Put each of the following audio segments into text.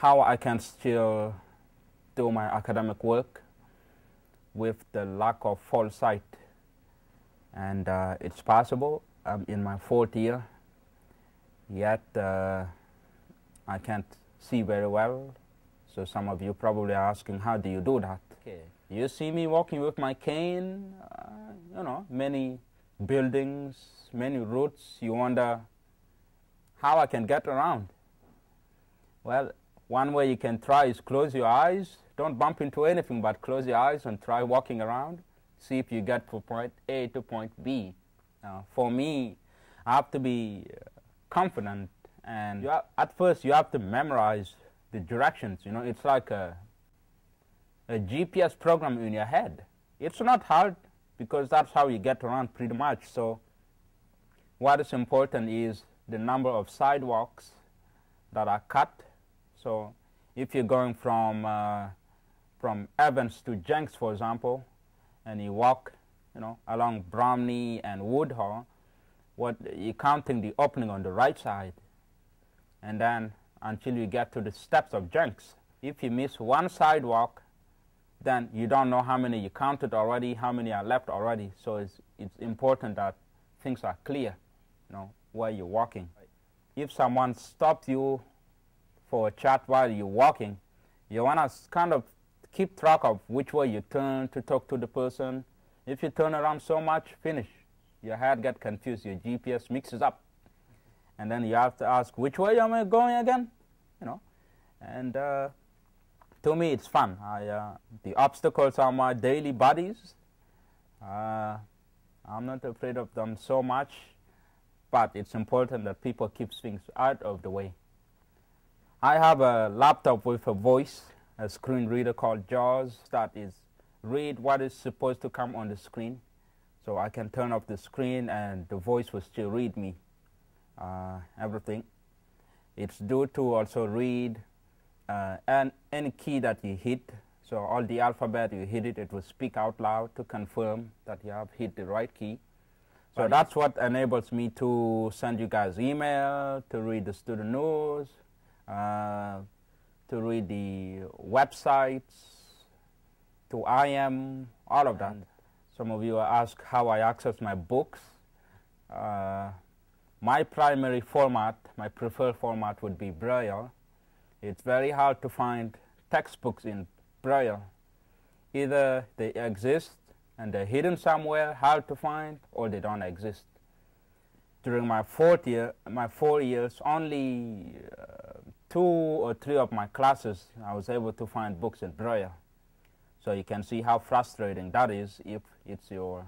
how I can still do my academic work with the lack of foresight. And it's possible. I'm in my 4th year, yet I can't see very well. So some of you probably are asking, how do you do that? Okay. You see me walking with my cane, you know, many buildings, many routes. You wonder how I can get around. Well, one way you can try is close your eyes. Don't bump into anything, but close your eyes and try walking around. See if you get from point A to point B. For me, I have to be confident, and at first you have to memorize the directions. You know, it's like a GPS program in your head. It's not hard because that's how you get around pretty much. So what is important is the number of sidewalks that are cut. So if you're going from Evans to Jenks, for example, and you walk, you know, along Bromley and Woodhall, you're counting the opening on the right side, and then until you get to the steps of Jenks. If you miss one sidewalk, then you don't know how many you counted already, how many are left already. So it's important that things are clear, you know, where you're walking. If someone stops you for a chat while you're walking, you want to kind of keep track of which way you turn to talk to the person. If you turn around so much, finish. Your head gets confused, your GPS mixes up. And then you have to ask, which way am I going again? You know, and to me it's fun. The obstacles are my daily buddies. I'm not afraid of them so much, but it's important that people keep things out of the way. I have a laptop with a voice, a screen reader called JAWS that read what is supposed to come on the screen. So I can turn off the screen and the voice will still read me everything. It's due to also read and any key that you hit. So all the alphabet you hit it will speak out loud to confirm that you have hit the right key. So that's what enables me to send you guys email, to read the student news, to read the websites, to IM, all of that. Some of you ask how I access my books. My primary format, my preferred format would be Braille. It's very hard to find textbooks in Braille. Either they exist and they're hidden somewhere, hard to find, or they don't exist. During my 4 years, only 2 or 3 of my classes, I was able to find books in Braille. So you can see how frustrating that is if it's your...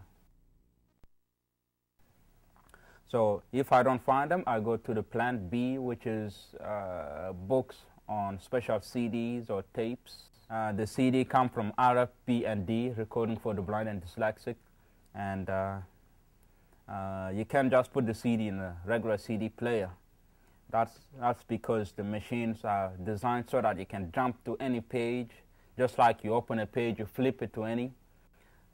So if I don't find them, I go to the plan B, which is books on special CDs or tapes. The CD come from RFB&D, Recording for the Blind and Dyslexic, and you can't just put the CD in a regular CD player. That's because the machines are designed so that you can jump to any page. Just like you open a page, you flip it to any.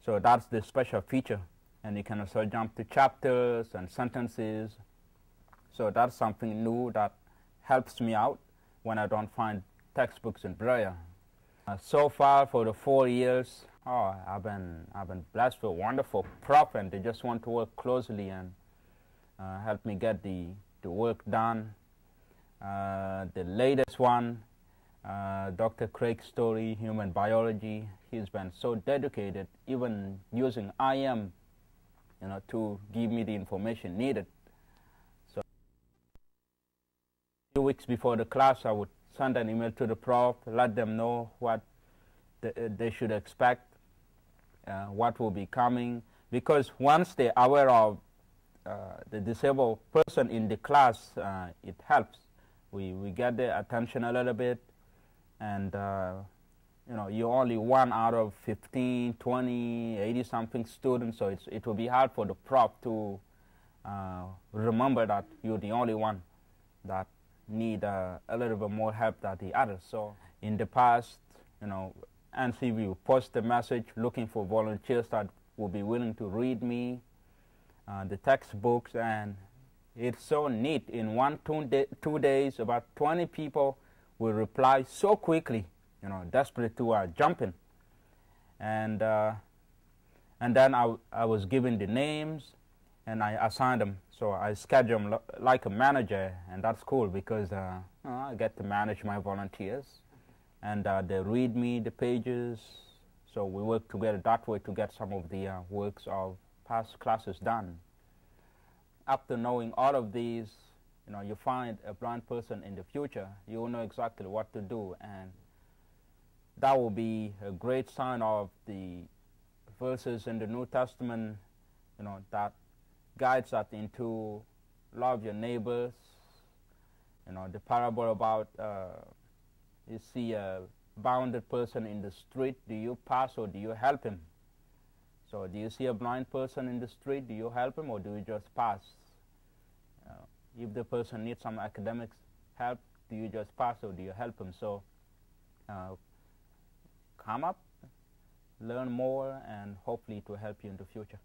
So that's the special feature. And you can also jump to chapters and sentences. So that's something new that helps me out when I don't find textbooks in Braille. So far for the 4 years, I've been blessed with a wonderful prof, and they just want to work closely and help me get the work done. The latest one, Dr. Craig Story, Human Biology, he's been so dedicated, even using IM, you know, to give me the information needed. So, a few weeks before the class, I would send an email to the prof, let them know what they should expect, what will be coming, because once they're aware of the disabled person in the class, it helps. We get their attention a little bit, and you know, you're only 1 out of 15, 20, 80-something students, so it will be hard for the prof to remember that you're the only one that need a little bit more help than the others. So in the past, you know, NC will post a message looking for volunteers that will be willing to read me the textbooks, and it's so neat. In 2 days, about 20 people will reply so quickly, you know, desperate to jump in. And then I was given the names, and I assigned them. So I schedule them like a manager, and that's cool because I get to manage my volunteers, and they read me the pages. So we work together that way to get some of the works of past classes done. After knowing all of these, you know, you find a blind person in the future, you will know exactly what to do, and that will be a great sign of the verses in the New Testament, you know, that guides us into love your neighbors. You know, the parable about you see a bounded person in the street, do you pass or do you help him? So do you see a blind person in the street, do you help him or do you just pass? If the person needs some academic help, do you just pass or do you help him? So come up, learn more, and hopefully it will help you in the future.